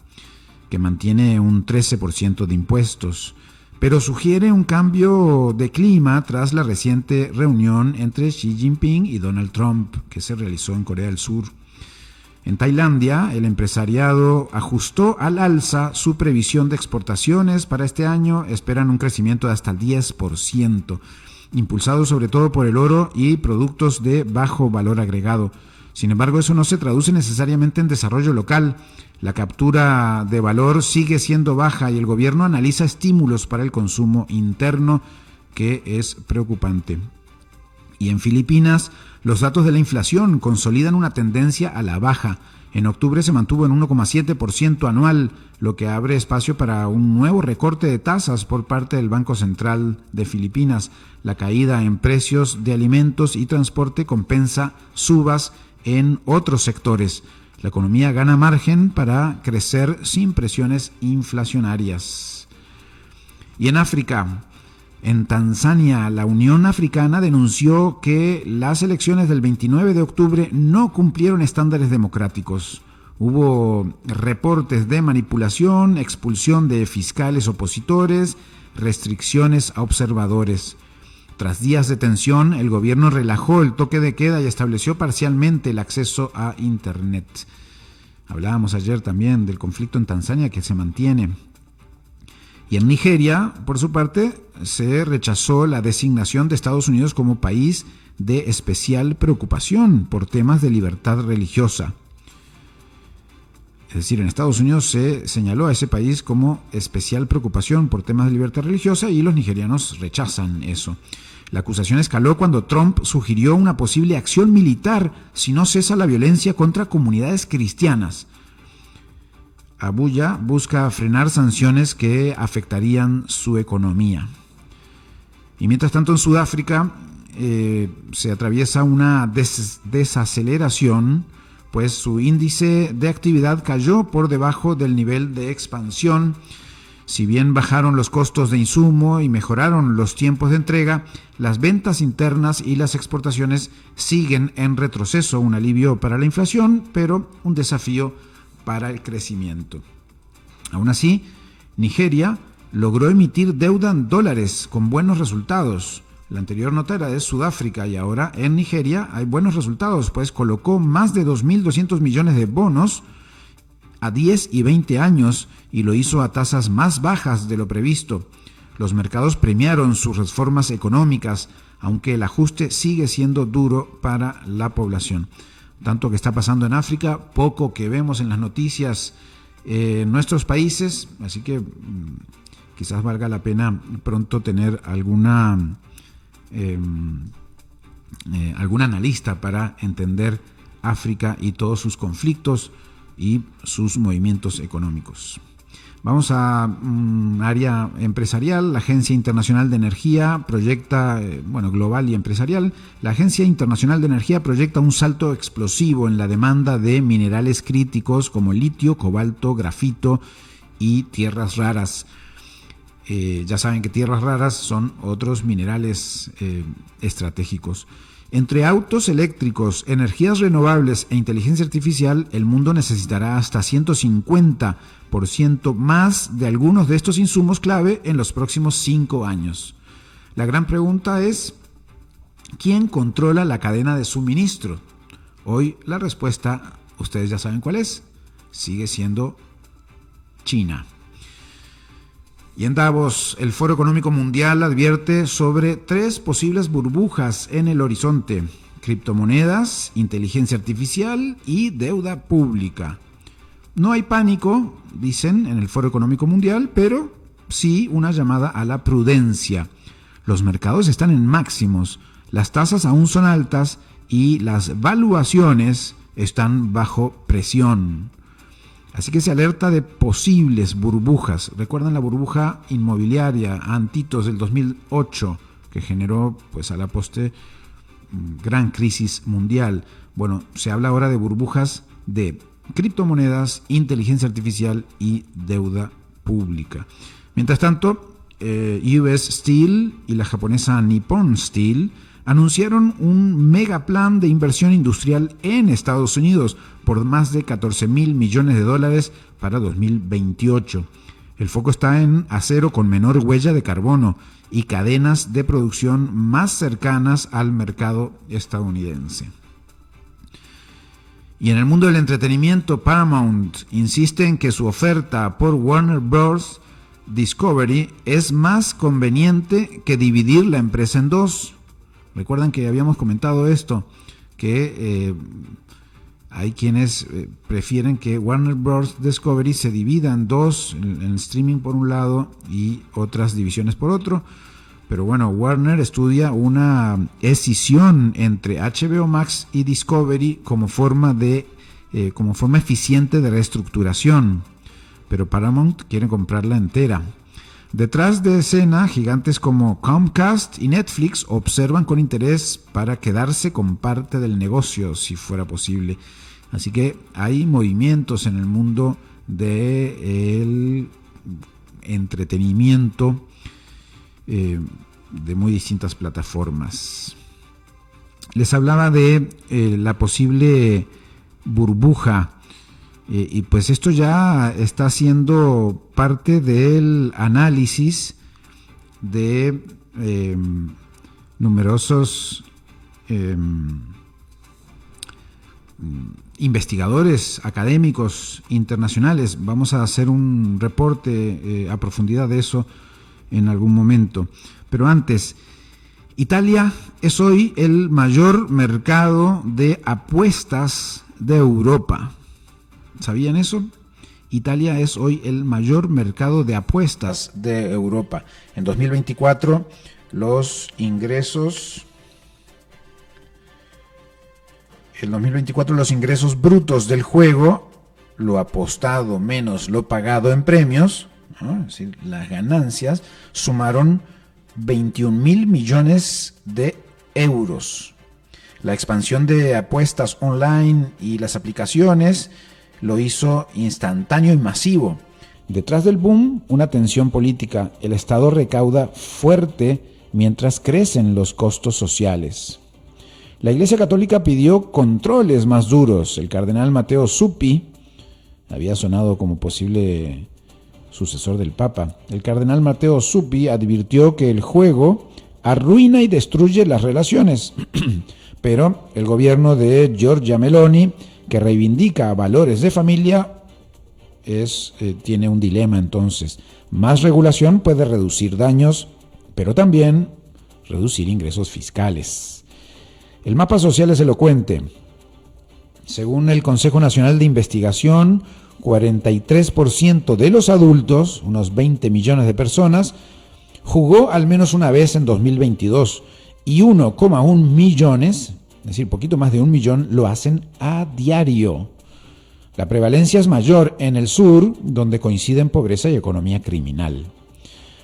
que mantiene un 13% de impuestos, pero sugiere un cambio de clima tras la reciente reunión entre Xi Jinping y Donald Trump, que se realizó en Corea del Sur. En Tailandia, el empresariado ajustó al alza su previsión de exportaciones para este año. Esperan un crecimiento de hasta el 10%, impulsado sobre todo por el oro y productos de bajo valor agregado. Sin embargo, eso no se traduce necesariamente en desarrollo local. La captura de valor sigue siendo baja y el gobierno analiza estímulos para el consumo interno, que es preocupante. Y en Filipinas, los datos de la inflación consolidan una tendencia a la baja. En octubre se mantuvo en 1,7% anual, lo que abre espacio para un nuevo recorte de tasas por parte del Banco Central de Filipinas. La caída en precios de alimentos y transporte compensa subas en otros sectores. La economía gana margen para crecer sin presiones inflacionarias. Y en África, en Tanzania, la Unión Africana denunció que las elecciones del 29 de octubre no cumplieron estándares democráticos. Hubo reportes de manipulación, expulsión de fiscales opositores, restricciones a observadores. Tras días de tensión, el gobierno relajó el toque de queda y estableció parcialmente el acceso a Internet. Hablábamos ayer también del conflicto en Tanzania que se mantiene. Y en Nigeria, por su parte, se rechazó la designación de Estados Unidos como país de especial preocupación por temas de libertad religiosa. decir, en Estados Unidos se señaló a ese país como especial preocupación por temas de libertad religiosa y los nigerianos rechazan eso. La acusación escaló cuando Trump sugirió una posible acción militar si no cesa la violencia contra comunidades cristianas. Abuja busca frenar sanciones que afectarían su economía. Y mientras tanto en Sudáfrica se atraviesa una desaceleración, pues su índice de actividad cayó por debajo del nivel de expansión. Si bien bajaron los costos de insumo y mejoraron los tiempos de entrega, las ventas internas y las exportaciones siguen en retroceso, un alivio para la inflación, pero un desafío para el crecimiento. Aún así, Nigeria logró emitir deuda en dólares con buenos resultados. La anterior nota era de Sudáfrica y ahora en Nigeria hay buenos resultados, pues colocó más de 2.200 millones de bonos a 10 y 20 años y lo hizo a tasas más bajas de lo previsto. Los mercados premiaron sus reformas económicas, aunque el ajuste sigue siendo duro para la población. Tanto que está pasando en África, poco que vemos en las noticias en nuestros países, así que quizás valga la pena pronto tener algún analista para entender África y todos sus conflictos y sus movimientos económicos. Vamos a área empresarial. La Agencia Internacional de Energía proyecta, global y empresarial, la Agencia Internacional de Energía proyecta un salto explosivo en la demanda de minerales críticos como litio, cobalto, grafito y tierras raras. Ya saben que tierras raras son otros minerales estratégicos. Entre autos eléctricos, energías renovables e inteligencia artificial, el mundo necesitará hasta 150% más de algunos de estos insumos clave en los próximos 5 años. La gran pregunta es, ¿quién controla la cadena de suministro? Hoy la respuesta, ustedes ya saben cuál es, sigue siendo China. Y en Davos, el Foro Económico Mundial advierte sobre 3 posibles burbujas en el horizonte: criptomonedas, inteligencia artificial y deuda pública. No hay pánico, dicen en el Foro Económico Mundial, pero sí una llamada a la prudencia. Los mercados están en máximos, las tasas aún son altas y las valuaciones están bajo presión. Así que se alerta de posibles burbujas. ¿Recuerdan la burbuja inmobiliaria Antitos del 2008 que generó, pues a la postre, gran crisis mundial? Bueno, se habla ahora de burbujas de criptomonedas, inteligencia artificial y deuda pública. Mientras tanto, US Steel y la japonesa Nippon Steel anunciaron un megaplan de inversión industrial en Estados Unidos por más de $14,000 millones para 2028. El foco está en acero con menor huella de carbono y cadenas de producción más cercanas al mercado estadounidense. Y en el mundo del entretenimiento, Paramount insiste en que su oferta por Warner Bros. Discovery es más conveniente que dividir la empresa en 2. Recuerdan que habíamos comentado esto, que hay quienes prefieren que Warner Bros. Discovery se divida en 2, en el streaming por un lado y otras divisiones por otro. Pero bueno, Warner estudia una escisión entre HBO Max y Discovery como forma eficiente de reestructuración. Pero Paramount quiere comprarla entera. Detrás de escena, gigantes como Comcast y Netflix observan con interés para quedarse con parte del negocio, si fuera posible. Así que hay movimientos en el mundo del entretenimiento de muy distintas plataformas. Les hablaba de la posible burbuja. Y pues esto ya está siendo parte del análisis de numerosos investigadores académicos internacionales. Vamos a hacer un reporte a profundidad de eso en algún momento. Pero antes, Italia es hoy el mayor mercado de apuestas de Europa. ¿Sabían eso? Italia es hoy el mayor mercado de apuestas de Europa. En 2024 los ingresos brutos del juego, lo apostado menos lo pagado en premios, ¿no? Es decir, las ganancias, sumaron 21.000 millones de euros. La expansión de apuestas online y las aplicaciones lo hizo instantáneo y masivo. Detrás del boom, una tensión política. El Estado recauda fuerte mientras crecen los costos sociales. La Iglesia Católica pidió controles más duros. El cardenal Matteo Zuppi había sonado como posible sucesor del Papa. El cardenal Matteo Zuppi advirtió que el juego arruina y destruye las relaciones. Pero el gobierno de Giorgia Meloni, que reivindica valores de familia, tiene un dilema entonces. Más regulación puede reducir daños, pero también reducir ingresos fiscales. El mapa social es elocuente. Según el Consejo Nacional de Investigación, 43% de los adultos, unos 20 millones de personas, jugó al menos una vez en 2022 y 1,1 millones, es decir, poquito más de 1 millón, lo hacen a diario. La prevalencia es mayor en el sur, donde coinciden pobreza y economía criminal.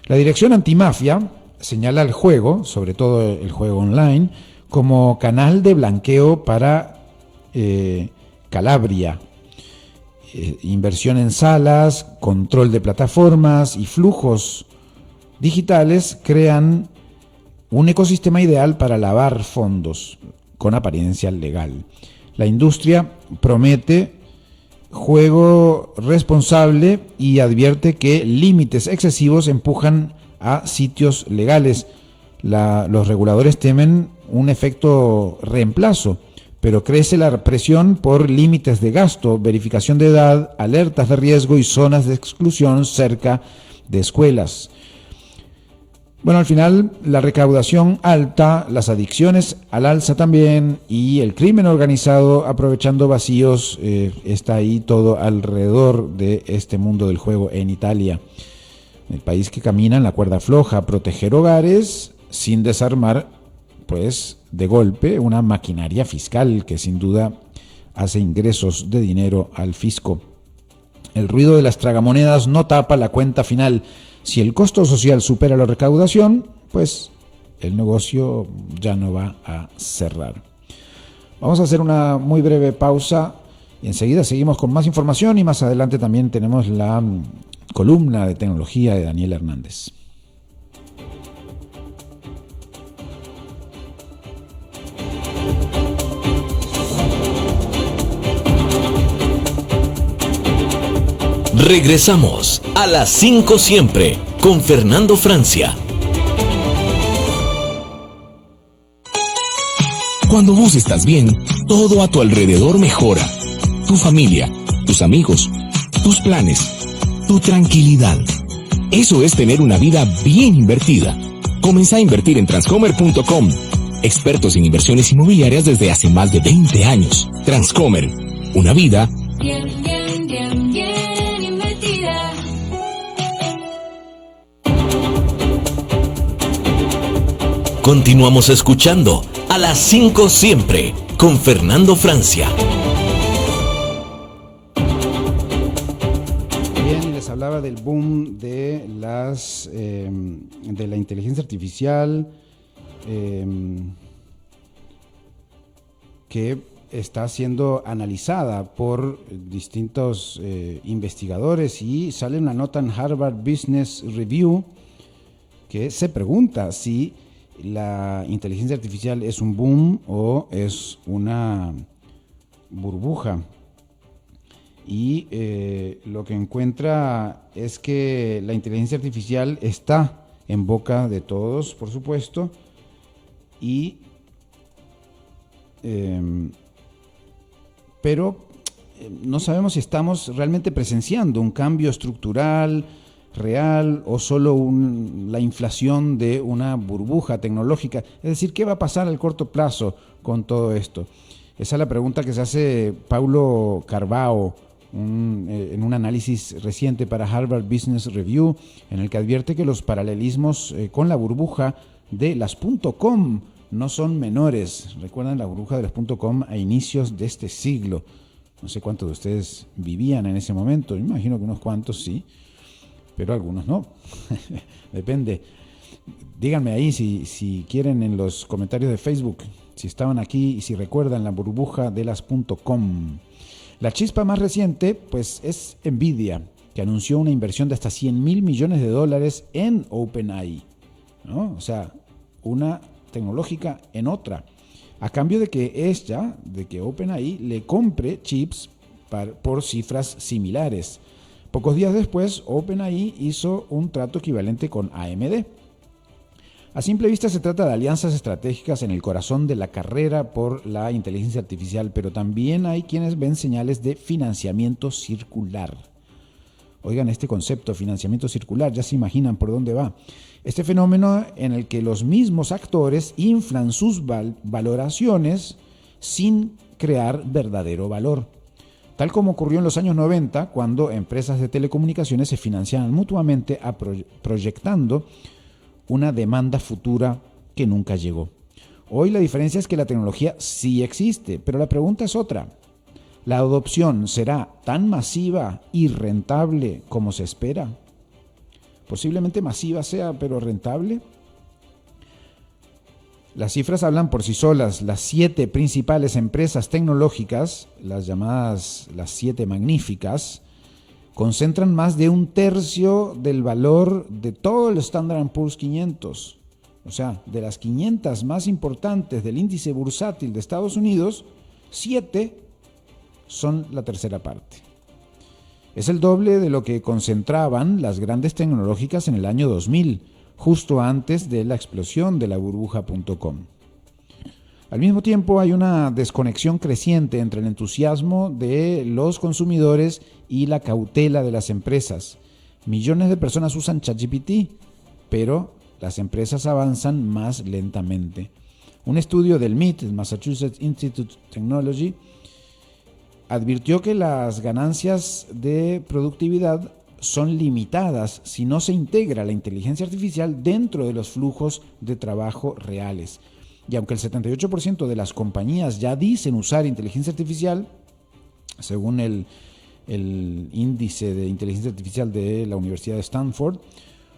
La Dirección Antimafia señala el juego, sobre todo el juego online, como canal de blanqueo para Calabria. Inversión en salas, control de plataformas y flujos digitales crean un ecosistema ideal para lavar fondos con apariencia legal. La industria promete juego responsable y advierte que límites excesivos empujan a sitios legales. Los reguladores temen un efecto reemplazo, pero crece la presión por límites de gasto, verificación de edad, alertas de riesgo y zonas de exclusión cerca de escuelas. Bueno, al final la recaudación alta, las adicciones al alza también y el crimen organizado aprovechando vacíos, está ahí todo alrededor de este mundo del juego en Italia. El país que camina en la cuerda floja, proteger hogares sin desarmar, pues de golpe, una maquinaria fiscal que sin duda hace ingresos de dinero al fisco. El ruido de las tragamonedas no tapa la cuenta final. Si el costo social supera la recaudación, pues el negocio ya no va a cerrar. Vamos a hacer una muy breve pausa y enseguida seguimos con más información y más adelante también tenemos la columna de tecnología de Daniel Hernández. Regresamos a las 5 siempre con Fernando Francia. Cuando vos estás bien, todo a tu alrededor mejora. Tu familia, tus amigos, tus planes, tu tranquilidad. Eso es tener una vida bien invertida. Comenzá a invertir en Transcomer.com. Expertos en inversiones inmobiliarias desde hace más de 20 años. Transcomer, una vida bien invertida. Continuamos escuchando a las 5 siempre con Fernando Francia. Bien, les hablaba del boom de la inteligencia artificial que está siendo analizada por distintos investigadores y sale una nota en Harvard Business Review que se pregunta si la inteligencia artificial es un boom o es una burbuja. Y lo que encuentra es que la inteligencia artificial está en boca de todos, por supuesto, pero no sabemos si estamos realmente presenciando un cambio estructural real o solo la inflación de una burbuja tecnológica. Es decir, ¿qué va a pasar al corto plazo con todo esto? Esa es la pregunta que se hace Paulo Carvalho, en un análisis reciente para Harvard Business Review, en el que advierte que los paralelismos con la burbuja de las .com no son menores. Recuerdan la burbuja de las .com a inicios de este siglo. No sé cuántos de ustedes vivían en ese momento. Imagino que unos cuantos sí, pero algunos no. Depende. Díganme ahí si quieren en los comentarios de Facebook, si estaban aquí y si recuerdan la burbuja de las .com. La chispa más reciente, pues, es Nvidia, que anunció una inversión de hasta $100,000 millones en OpenAI, ¿no? O sea, una tecnológica en otra, a cambio de que OpenAI le compre chips por cifras similares. Pocos días después, OpenAI hizo un trato equivalente con AMD. A simple vista se trata de alianzas estratégicas en el corazón de la carrera por la inteligencia artificial, pero también hay quienes ven señales de financiamiento circular. Oigan, este concepto, financiamiento circular, ya se imaginan por dónde va. Este fenómeno en el que los mismos actores inflan sus valoraciones sin crear verdadero valor. Tal como ocurrió en los años 90, cuando empresas de telecomunicaciones se financiaban mutuamente proyectando una demanda futura que nunca llegó. Hoy la diferencia es que la tecnología sí existe, pero la pregunta es otra. ¿La adopción será tan masiva y rentable como se espera? Posiblemente masiva sea, pero rentable. Las cifras hablan por sí solas. Las 7 principales empresas tecnológicas, las llamadas las 7 magníficas, concentran más de 1/3 del valor de todo el Standard & Poor's 500. O sea, de las 500 más importantes del índice bursátil de Estados Unidos, 7 son la tercera parte. Es el doble de lo que concentraban las grandes tecnológicas en el año 2000, justo antes de la explosión de la burbuja.com. Al mismo tiempo hay una desconexión creciente entre el entusiasmo de los consumidores y la cautela de las empresas. Millones de personas usan ChatGPT, pero las empresas avanzan más lentamente. Un estudio del MIT, el Massachusetts Institute of Technology, advirtió que las ganancias de productividad son limitadas si no se integra la inteligencia artificial dentro de los flujos de trabajo reales. Y aunque el 78% de las compañías ya dicen usar inteligencia artificial, según el índice de inteligencia artificial de la Universidad de Stanford,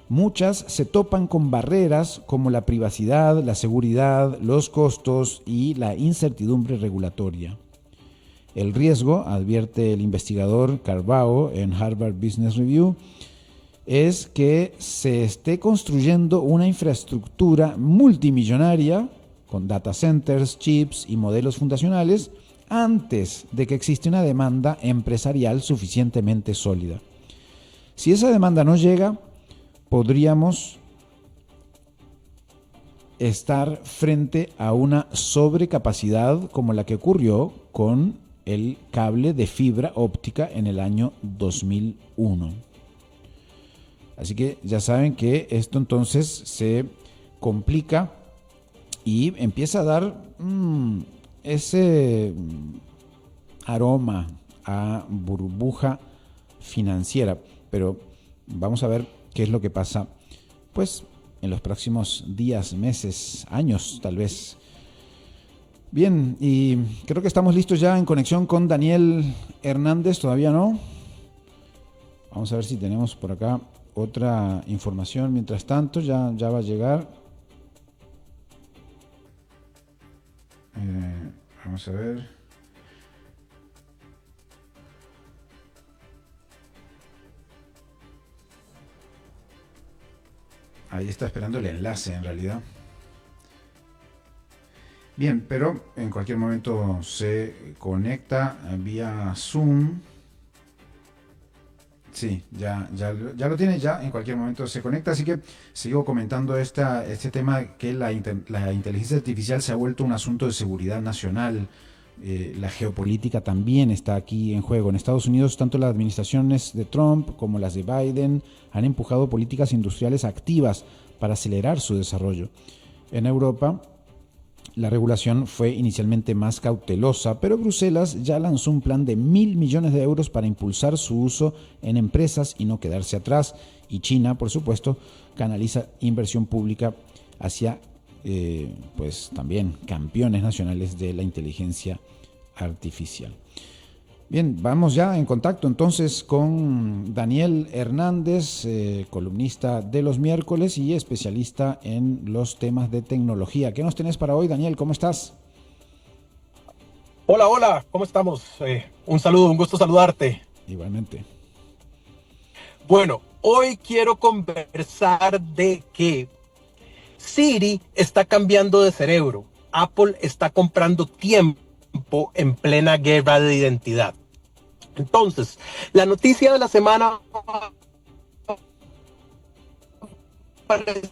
muchas se topan con barreras como la privacidad, la seguridad, los costos y la incertidumbre regulatoria. El riesgo, advierte el investigador Carvalho en Harvard Business Review, es que se esté construyendo una infraestructura multimillonaria con data centers, chips y modelos fundacionales antes de que exista una demanda empresarial suficientemente sólida. Si esa demanda no llega, podríamos estar frente a una sobrecapacidad como la que ocurrió con el cable de fibra óptica en el año 2001. Así que ya saben que esto entonces se complica y empieza a dar ese aroma a burbuja financiera. Pero vamos a ver qué es lo que pasa, pues, en los próximos días, meses, años, tal vez. Bien, y creo que estamos listos ya en conexión con Daniel Hernández. ¿Todavía no? Vamos a ver si tenemos por acá otra información. Mientras tanto, ya va a llegar. Vamos a ver. Ahí está esperando el enlace en realidad. Bien, pero en cualquier momento se conecta vía Zoom. Sí, ya lo tiene, ya en cualquier momento se conecta, así que sigo comentando este tema que la inteligencia artificial se ha vuelto un asunto de seguridad nacional. La geopolítica también está aquí en juego. En Estados Unidos, tanto las administraciones de Trump como las de Biden han empujado políticas industriales activas para acelerar su desarrollo. En Europa, La regulación fue inicialmente más cautelosa, pero Bruselas ya lanzó un plan de 1.000 millones de euros para impulsar su uso en empresas y no quedarse atrás. Y China, por supuesto, canaliza inversión pública hacia, pues también campeones nacionales de la inteligencia artificial. Bien, vamos ya en contacto entonces con Daniel Hernández, columnista de los miércoles y especialista en los temas de tecnología. ¿Qué nos tenés para hoy, Daniel? ¿Cómo estás? Hola, ¿cómo estamos? Un saludo, un gusto saludarte. Igualmente. Bueno, hoy quiero conversar de que Siri está cambiando de cerebro. Apple está comprando tiempo en plena guerra de identidad. Entonces, la noticia de la semana parece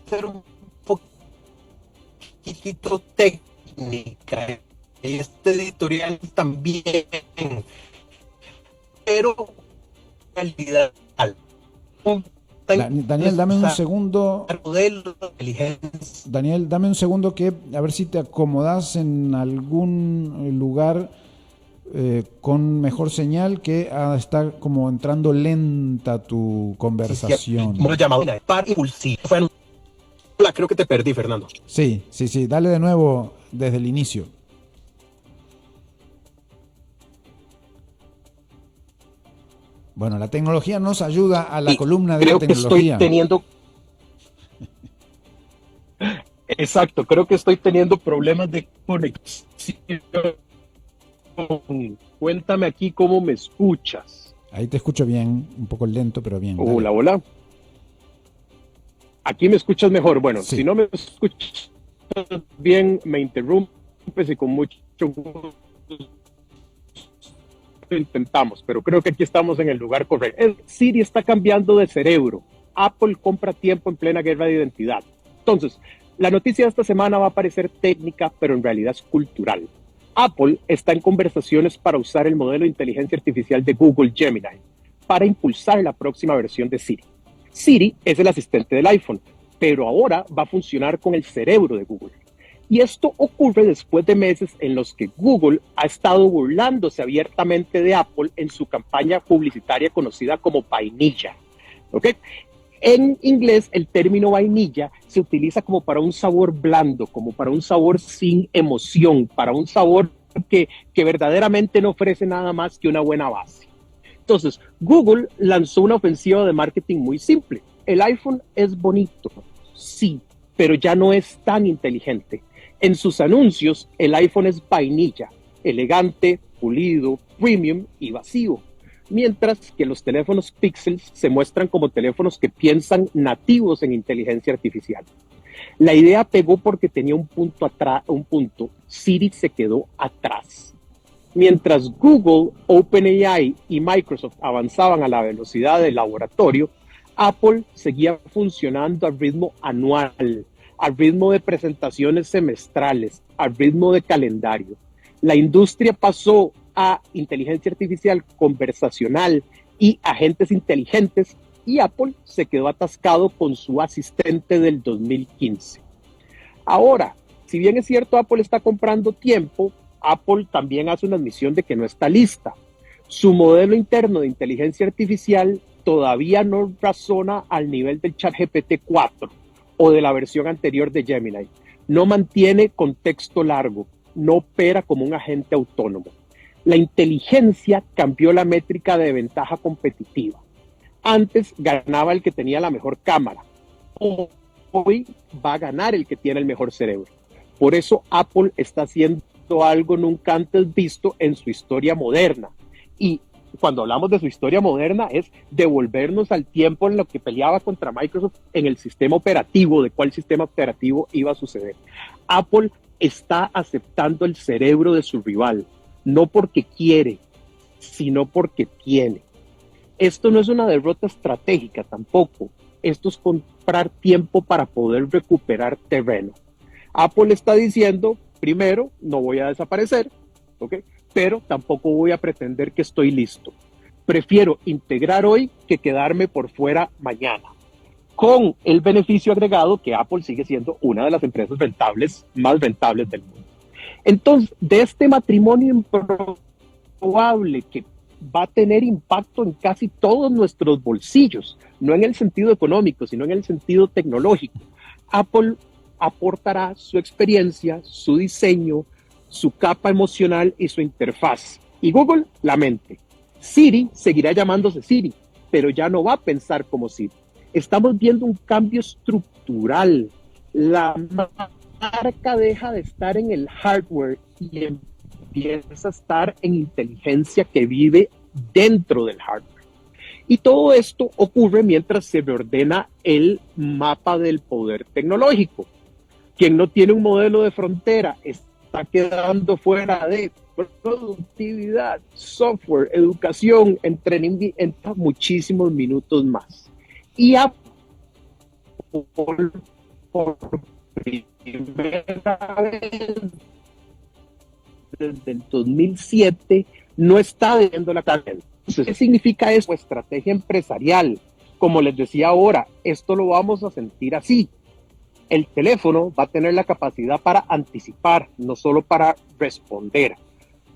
ser un poquitito técnica. Este editorial también, pero realidad. Daniel, dame un segundo. Daniel, dame un segundo que a ver si te acomodas en algún lugar con mejor señal, que está como entrando lenta tu conversación. Hola, creo que te perdí, Fernando. Sí, dale de nuevo desde el inicio. Bueno, la tecnología nos ayuda a la columna de la tecnología. Exacto, creo que estoy teniendo problemas de conexión. Cuéntame aquí cómo me escuchas. Ahí te escucho bien, un poco lento, pero bien. Hola, hola. Aquí me escuchas mejor. Bueno, sí. Si no me escuchas bien, me interrumpes y con mucho gusto intentamos, pero creo que aquí estamos en el lugar correcto. Siri está cambiando de cerebro. Apple compra tiempo en plena guerra de identidad. Entonces, la noticia de esta semana va a parecer técnica, pero en realidad es cultural. Apple está en conversaciones para usar el modelo de inteligencia artificial de Google Gemini para impulsar la próxima versión de Siri. Siri es el asistente del iPhone, pero ahora va a funcionar con el cerebro de Google. Y esto ocurre después de meses en los que Google ha estado burlándose abiertamente de Apple en su campaña publicitaria conocida como vainilla. ¿Okay? En inglés, el término vainilla se utiliza como para un sabor blando, como para un sabor sin emoción, para un sabor que verdaderamente no ofrece nada más que una buena base. Entonces, Google lanzó una ofensiva de marketing muy simple. El iPhone es bonito, sí, pero ya no es tan inteligente. En sus anuncios, el iPhone es vainilla, elegante, pulido, premium y vacío. Mientras que los teléfonos Pixel se muestran como teléfonos que piensan nativos en inteligencia artificial. La idea pegó porque tenía un punto. Siri se quedó atrás. Mientras Google, OpenAI y Microsoft avanzaban a la velocidad del laboratorio, Apple seguía funcionando al ritmo anual, al ritmo de presentaciones semestrales, al ritmo de calendario. La industria pasó a inteligencia artificial conversacional y agentes inteligentes, y Apple se quedó atascado con su asistente del 2015. Ahora, si bien es cierto, Apple está comprando tiempo, Apple también hace una admisión de que no está lista. Su modelo interno de inteligencia artificial todavía no razona al nivel del ChatGPT 4 o de la versión anterior de Gemini. No mantiene contexto largo, no opera como un agente autónomo. La inteligencia cambió la métrica de ventaja competitiva. Antes ganaba el que tenía la mejor cámara. Hoy va a ganar el que tiene el mejor cerebro. Por eso Apple está haciendo algo nunca antes visto en su historia moderna. Y cuando hablamos de su historia moderna es devolvernos al tiempo en lo que peleaba contra Microsoft en el sistema operativo, de cuál sistema operativo iba a suceder. Apple está aceptando el cerebro de su rival, no porque quiere, sino porque tiene. Esto no es una derrota estratégica tampoco. Esto es comprar tiempo para poder recuperar terreno. Apple está diciendo, primero, no voy a desaparecer, ¿ok? Pero tampoco voy a pretender que estoy listo. Prefiero integrar hoy que quedarme por fuera mañana. con el beneficio agregado que Apple sigue siendo una de las empresas más rentables del mundo. Entonces, de este matrimonio improbable que va a tener impacto en casi todos nuestros bolsillos, no en el sentido económico, sino en el sentido tecnológico, Apple aportará su experiencia, su diseño, su capa emocional y su interfaz. Y Google, la mente. Siri seguirá llamándose Siri, pero ya no va a pensar como Siri. Estamos viendo un cambio estructural. La marca deja de estar en el hardware y empieza a estar en inteligencia que vive dentro del hardware. Y todo esto ocurre mientras se reordena el mapa del poder tecnológico. Quien no tiene un modelo de frontera está quedando fuera de productividad, software, educación, entrenamiento, muchísimos minutos más. Y Apple, por primera vez desde el 2007, no está viendo la tarea. ¿Qué significa eso? Estrategia empresarial. Como les decía ahora, esto lo vamos a sentir así. El teléfono va a tener la capacidad para anticipar, no solo para responder.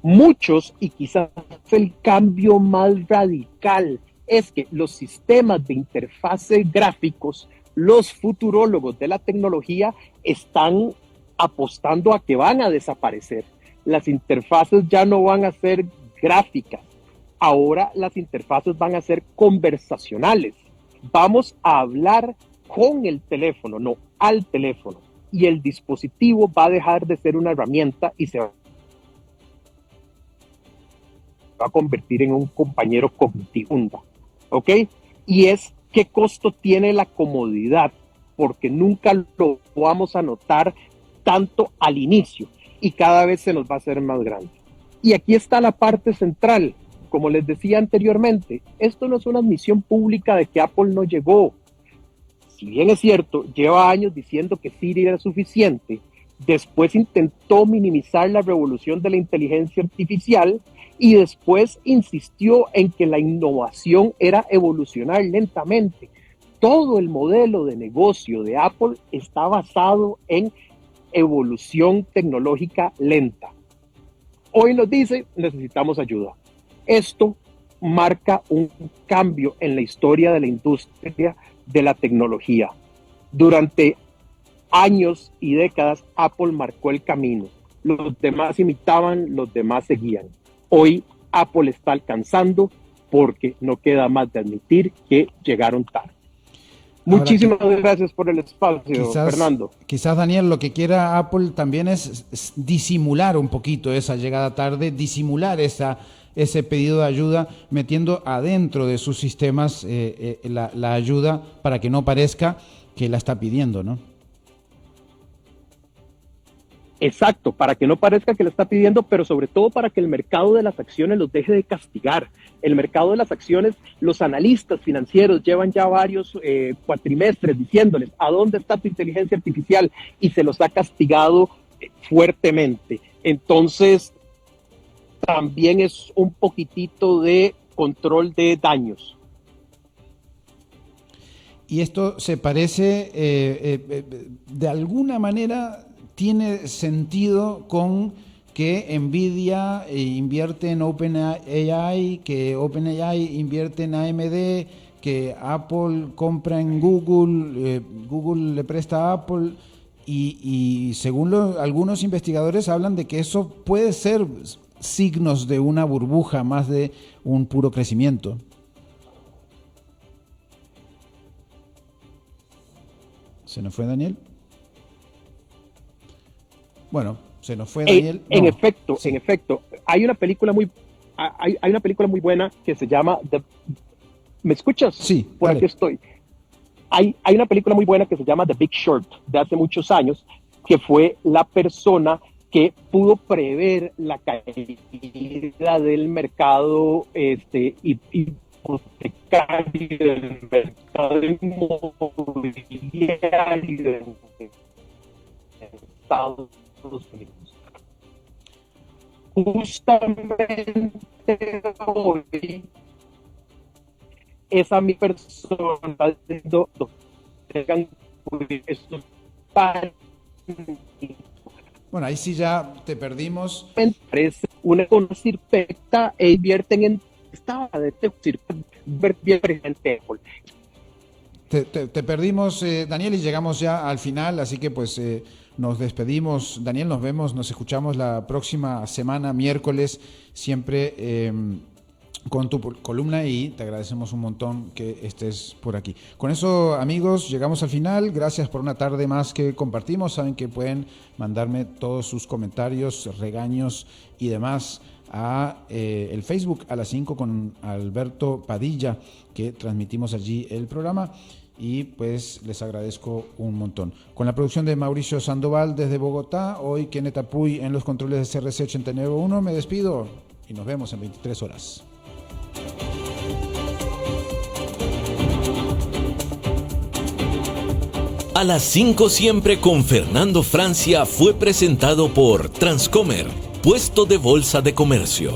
Muchos, y quizás el cambio más radical, es que los sistemas de interfaces gráficos, los futurólogos de la tecnología están apostando a que van a desaparecer. Las interfaces ya no van a ser gráficas. Ahora las interfaces van a ser conversacionales. Vamos a hablar con el teléfono, no al teléfono. Y el dispositivo va a dejar de ser una herramienta y se va a convertir en un compañero cognitivo. ¿Ok? Y es qué costo tiene la comodidad, porque nunca lo vamos a notar tanto al inicio y cada vez se nos va a hacer más grande. Y aquí está la parte central. Como les decía anteriormente, esto no es una admisión pública de que Apple no llegó. Si bien es cierto, lleva años diciendo que Siri era suficiente, después intentó minimizar la revolución de la inteligencia artificial y después insistió en que la innovación era evolucionar lentamente. Todo el modelo de negocio de Apple está basado en evolución tecnológica lenta. Hoy nos dice, necesitamos ayuda. Esto marca un cambio en la historia de la industria de la tecnología. Durante años y décadas, Apple marcó el camino. Los demás imitaban, los demás seguían. Hoy Apple está alcanzando porque no queda más de admitir que llegaron tarde. Muchísimas gracias por el espacio, Fernando. Quizás, Daniel, lo que quiera Apple también es disimular un poquito esa llegada tarde, disimular ese pedido de ayuda, metiendo adentro de sus sistemas la ayuda para que no parezca que la está pidiendo, ¿no? Exacto, para que no parezca que lo está pidiendo, pero sobre todo para que el mercado de las acciones los deje de castigar. El mercado de las acciones, los analistas financieros llevan ya varios cuatrimestres diciéndoles a dónde está tu inteligencia artificial y se los ha castigado fuertemente. Entonces, también es un poquitito de control de daños. Y esto se parece, de alguna manera, tiene sentido con que Nvidia invierte en OpenAI, que OpenAI invierte en AMD, que Apple compra en Google, Google le presta a Apple, y según algunos investigadores hablan de que eso puede ser signos de una burbuja más de un puro crecimiento. ¿Se nos fue Daniel? Bueno, se nos fue Daniel. En efecto, hay una película muy buena que se llama ¿Me escuchas? Sí. Por aquí estoy. Hay una película muy buena que se llama The Big Short, de hace muchos años, que fue la persona que pudo prever la caída del mercado hipotecario, del mercado inmobiliario en Estados Unidos. Justamente hoy, esa mi persona diciendo, tengan estos pan. Bueno, ahí sí ya te perdimos. Parece una economía perfecta e invierten en esta de bien presente. Te perdimos, Daniel, y llegamos ya al final, así que pues nos despedimos. Daniel, nos vemos, nos escuchamos la próxima semana, miércoles, siempre con tu columna, y te agradecemos un montón que estés por aquí. Con eso, amigos, llegamos al final. Gracias por una tarde más que compartimos. Saben que pueden mandarme todos sus comentarios, regaños y demás a el Facebook a las 5 con Alberto Padilla, que transmitimos allí el programa, y pues les agradezco un montón. Con la producción de Mauricio Sandoval desde Bogotá, hoy Kenneth Apuy en los controles de CRC 89.1, me despido y nos vemos en 23 horas. A las 5 siempre con Fernando Francia fue presentado por Transcomer, puesto de bolsa de comercio.